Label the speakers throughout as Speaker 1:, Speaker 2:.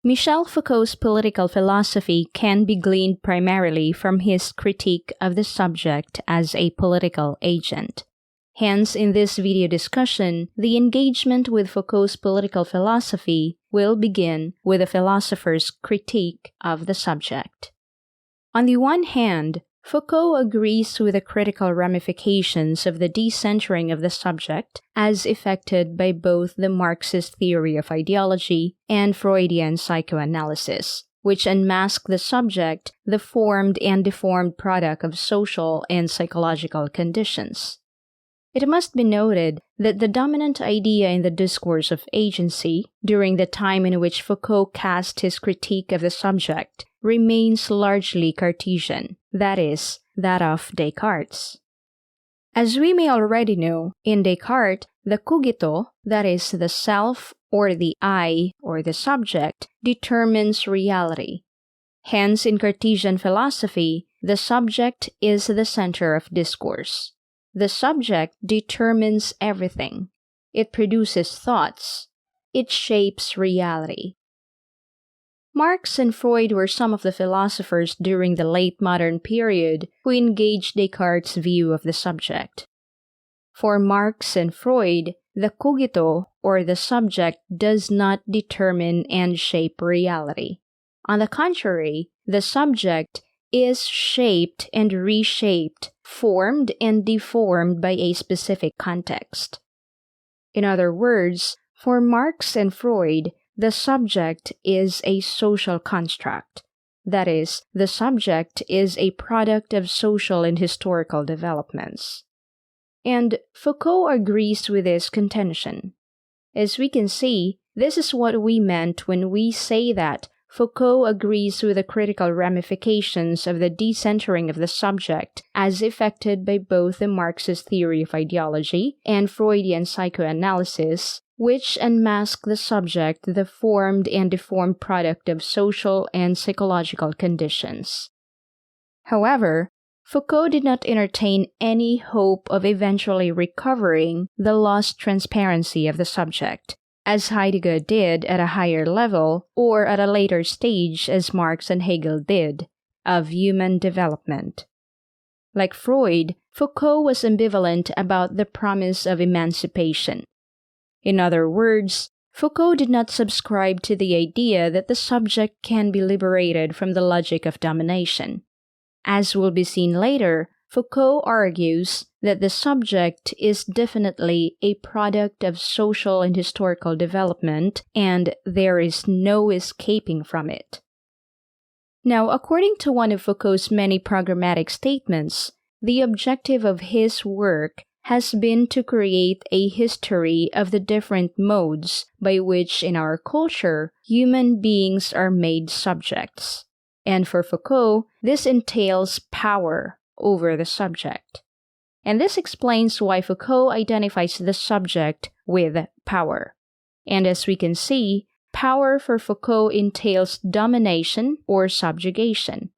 Speaker 1: Michel Foucault's political philosophy can be gleaned primarily from his critique of the subject as a political agent. Hence, in this video discussion, the engagement with Foucault's political philosophy will begin with the philosopher's critique of the subject. On the one hand, Foucault agrees with the critical ramifications of the decentering of the subject as effected by both the Marxist theory of ideology and Freudian psychoanalysis, which unmask the subject, the formed and deformed product of social and psychological conditions. It must be noted that the dominant idea in the discourse of agency, during the time in which Foucault cast his critique of the subject, remains largely Cartesian, that is, that of Descartes. As we may already know, in Descartes, the cogito, that is, the self or the I or the subject, determines reality. Hence, in Cartesian philosophy, the subject is the center of discourse. The subject determines everything. It produces thoughts. It shapes reality. Marx and Freud were some of the philosophers during the late modern period who engaged Descartes' view of the subject. For Marx and Freud, the cogito, or the subject, does not determine and shape reality. On the contrary, the subject is shaped and reshaped, formed and deformed by a specific context. In other words, for Marx and Freud, the subject is a social construct. That is, the subject is a product of social and historical developments. And Foucault agrees with this contention. As we can see, this is what we meant when we say that Foucault agrees with the critical ramifications of the decentering of the subject as effected by both the Marxist theory of ideology and Freudian psychoanalysis, which unmask the subject, the formed and deformed product of social and psychological conditions. However, Foucault did not entertain any hope of eventually recovering the lost transparency of the subject, as Heidegger did at a higher level, or at a later stage as Marx and Hegel did, of human development. Like Freud, Foucault was ambivalent about the promise of emancipation. In other words, Foucault did not subscribe to the idea that the subject can be liberated from the logic of domination. As will be seen later, Foucault argues that the subject is definitely a product of social and historical development, and there is no escaping from it. Now, according to one of Foucault's many programmatic statements, the objective of his work has been to create a history of the different modes by which in our culture human beings are made subjects. And for Foucault, this entails power over the subject. And this explains why Foucault identifies the subject with power. And as we can see, power for Foucault entails domination or subjugation.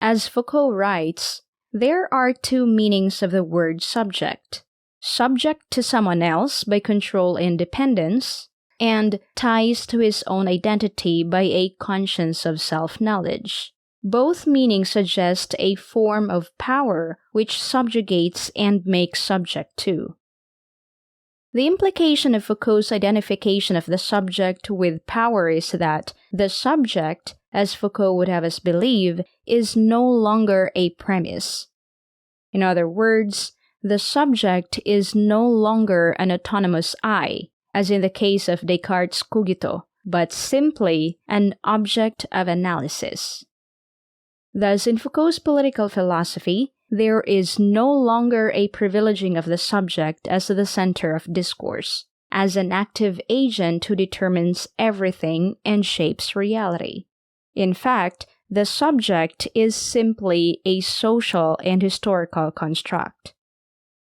Speaker 1: As Foucault writes, there are two meanings of the word subject: subject to someone else by control and dependence, and ties to his own identity by a conscience of self-knowledge. Both meanings suggest a form of power which subjugates and makes subject to. The implication of Foucault's identification of the subject with power is that the subject, as Foucault would have us believe, is no longer a premise. In other words, the subject is no longer an autonomous I, as in the case of Descartes' cogito, but simply an object of analysis. Thus, in Foucault's political philosophy, there is no longer a privileging of the subject as the center of discourse, as an active agent who determines everything and shapes reality. In fact, the subject is simply a social and historical construct.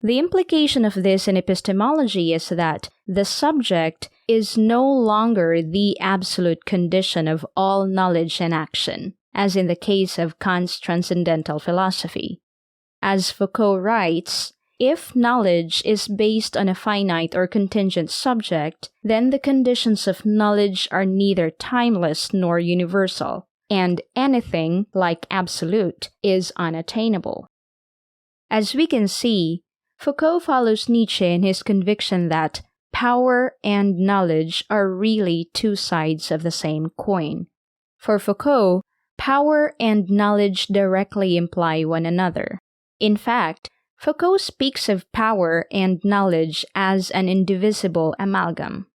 Speaker 1: The implication of this in epistemology is that the subject is no longer the absolute condition of all knowledge and action, as in the case of Kant's transcendental philosophy. As Foucault writes, if knowledge is based on a finite or contingent subject, then the conditions of knowledge are neither timeless nor universal, and anything, like absolute, is unattainable. As we can see, Foucault follows Nietzsche in his conviction that power and knowledge are really two sides of the same coin. For Foucault, power and knowledge directly imply one another. In fact, Foucault speaks of power and knowledge as an indivisible amalgam.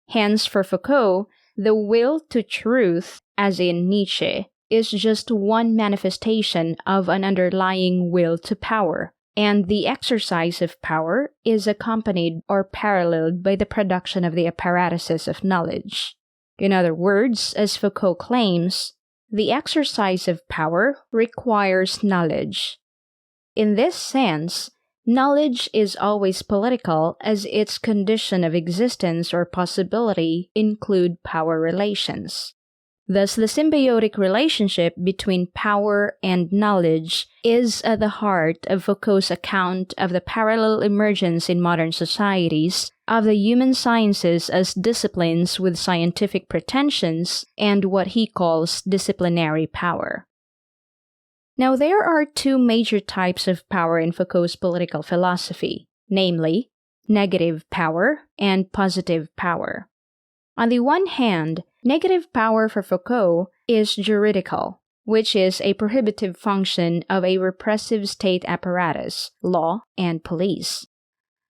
Speaker 1: Hence, for Foucault, the will to truth, as in Nietzsche, is just one manifestation of an underlying will to power, and the exercise of power is accompanied or paralleled by the production of the apparatuses of knowledge. In other words, as Foucault claims, the exercise of power requires knowledge. In this sense, knowledge is always political as its condition of existence or possibility include power relations. Thus, the symbiotic relationship between power and knowledge is at the heart of Foucault's account of the parallel emergence in modern societies of the human sciences as disciplines with scientific pretensions and what he calls disciplinary power. Now, there are two major types of power in Foucault's political philosophy, namely, negative power and positive power. On the one hand, negative power for Foucault is juridical, which is a prohibitive function of a repressive state apparatus, law, and police.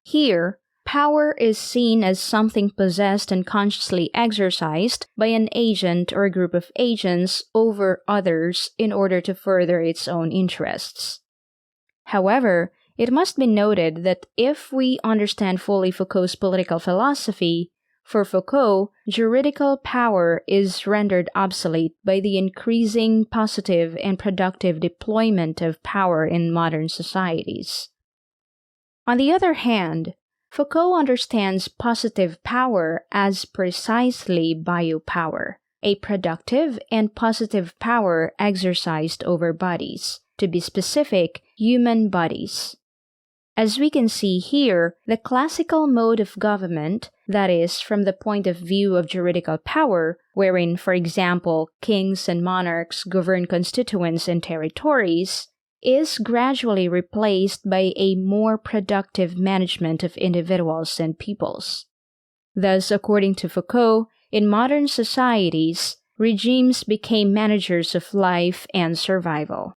Speaker 1: Here, power is seen as something possessed and consciously exercised by an agent or a group of agents over others in order to further its own interests. However, it must be noted that if we understand fully Foucault's political philosophy, for Foucault, juridical power is rendered obsolete by the increasing positive and productive deployment of power in modern societies. On the other hand, Foucault understands positive power as precisely biopower, a productive and positive power exercised over bodies, to be specific, human bodies. As we can see here, the classical mode of government, that is, from the point of view of juridical power, wherein, for example, kings and monarchs govern constituents and territories, is gradually replaced by a more productive management of individuals and peoples. Thus, according to Foucault, in modern societies, regimes became managers of life and survival.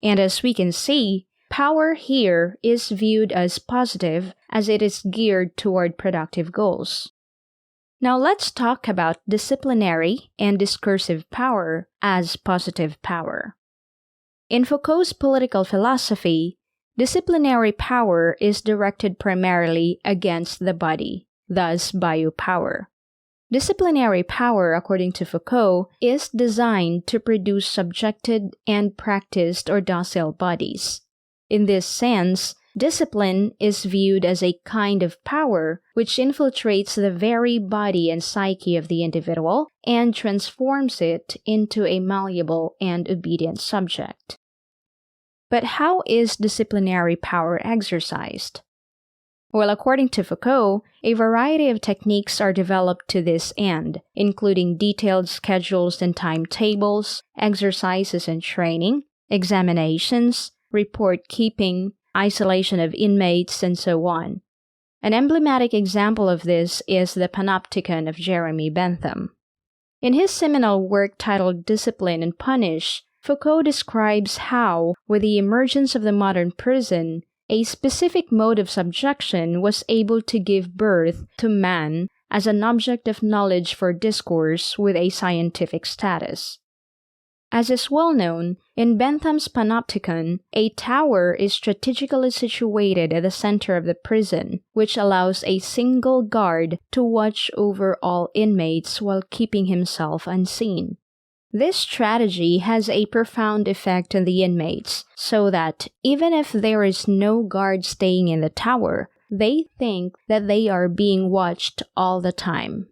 Speaker 1: And as we can see, power here is viewed as positive as it is geared toward productive goals. Now let's talk about disciplinary and discursive power as positive power. In Foucault's political philosophy, disciplinary power is directed primarily against the body, thus biopower. Disciplinary power, according to Foucault, is designed to produce subjected and practiced or docile bodies. In this sense, discipline is viewed as a kind of power which infiltrates the very body and psyche of the individual and transforms it into a malleable and obedient subject. But how is disciplinary power exercised? Well, according to Foucault, a variety of techniques are developed to this end, including detailed schedules and timetables, exercises and training, examinations, report keeping, isolation of inmates, and so on. An emblematic example of this is the Panopticon of Jeremy Bentham. In his seminal work titled Discipline and Punish, Foucault describes how, with the emergence of the modern prison, a specific mode of subjection was able to give birth to man as an object of knowledge for discourse with a scientific status. As is well known, in Bentham's Panopticon, a tower is strategically situated at the center of the prison, which allows a single guard to watch over all inmates while keeping himself unseen. This strategy has a profound effect on the inmates, so that even if there is no guard staying in the tower, they think that they are being watched all the time.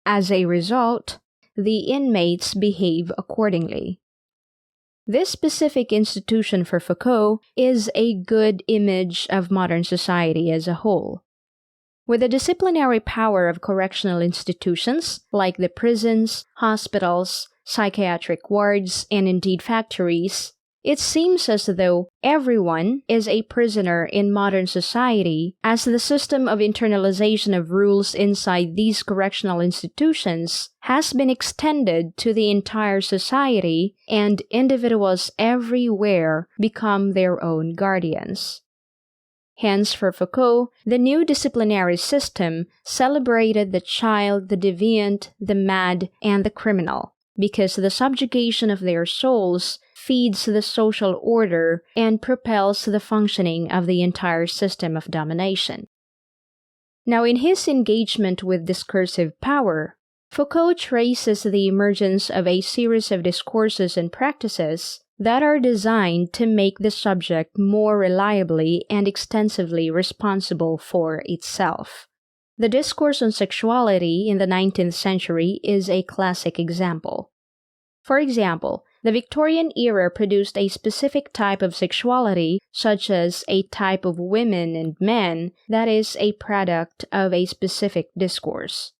Speaker 1: As a result, the inmates behave accordingly. This specific institution for Foucault is a good image of modern society as a whole. With the disciplinary power of correctional institutions like the prisons, hospitals, psychiatric wards, and indeed factories, it seems as though everyone is a prisoner in modern society, as the system of internalization of rules inside these correctional institutions has been extended to the entire society, and individuals everywhere become their own guardians. Hence, for Foucault, the new disciplinary system celebrated the child, the deviant, the mad, and the criminal, because the subjugation of their souls feeds the social order and propels the functioning of the entire system of domination. Now, in his engagement with discursive power, Foucault traces the emergence of a series of discourses and practices that are designed to make the subject more reliably and extensively responsible for itself. The discourse on sexuality in the 19th century is a classic example. For example, the Victorian era produced a specific type of sexuality, such as a type of women and men that is a product of a specific discourse.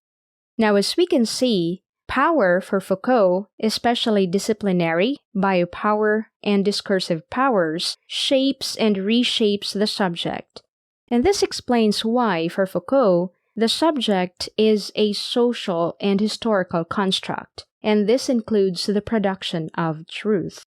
Speaker 1: Now, as we can see, power for Foucault, especially disciplinary, biopower, and discursive powers, shapes and reshapes the subject. And this explains why, for Foucault, the subject is a social and historical construct, and this includes the production of truth.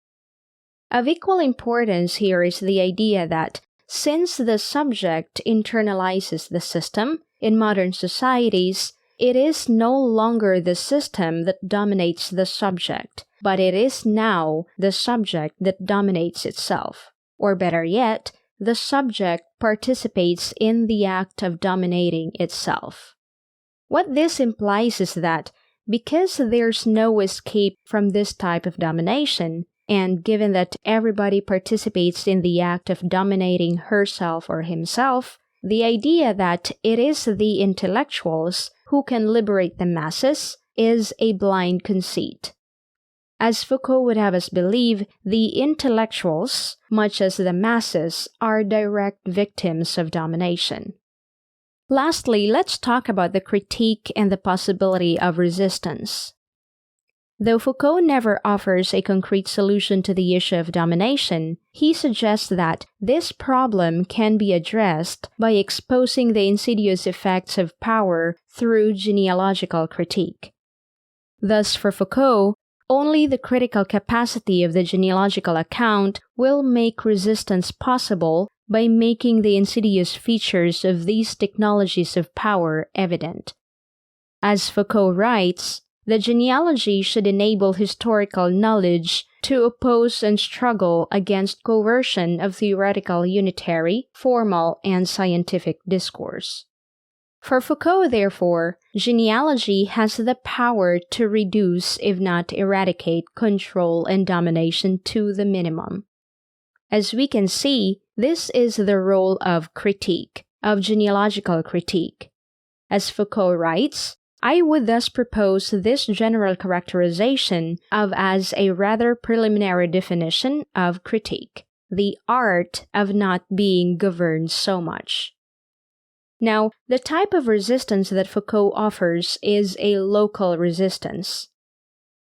Speaker 1: Of equal importance here is the idea that since the subject internalizes the system, in modern societies, it is no longer the system that dominates the subject, but it is now the subject that dominates itself. Or better yet, the subject participates in the act of dominating itself. What this implies is that because there's no escape from this type of domination, and given that everybody participates in the act of dominating herself or himself, the idea that it is the intellectuals who can liberate the masses is a blind conceit. As Foucault would have us believe, the intellectuals, much as the masses, are direct victims of domination. Lastly, let's talk about the critique and the possibility of resistance. Though Foucault never offers a concrete solution to the issue of domination, he suggests that this problem can be addressed by exposing the insidious effects of power through genealogical critique. Thus, for Foucault, only the critical capacity of the genealogical account will make resistance possible by making the insidious features of these technologies of power evident. As Foucault writes, the genealogy should enable historical knowledge to oppose and struggle against coercion of theoretical unitary, formal, and scientific discourse. For Foucault, therefore, genealogy has the power to reduce, if not eradicate, control and domination to the minimum. As we can see, this is the role of critique, of genealogical critique. As Foucault writes, I would thus propose this general characterization of as a rather preliminary definition of critique, the art of not being governed so much. Now, the type of resistance that Foucault offers is a local resistance.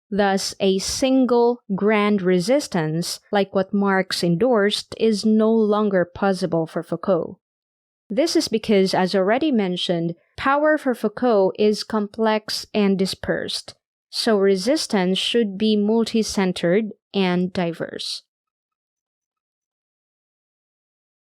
Speaker 1: Thus, a single grand resistance, like what Marx endorsed, is no longer possible for Foucault. This is because, as already mentioned, power for Foucault is complex and dispersed, so resistance should be multi-centered and diverse.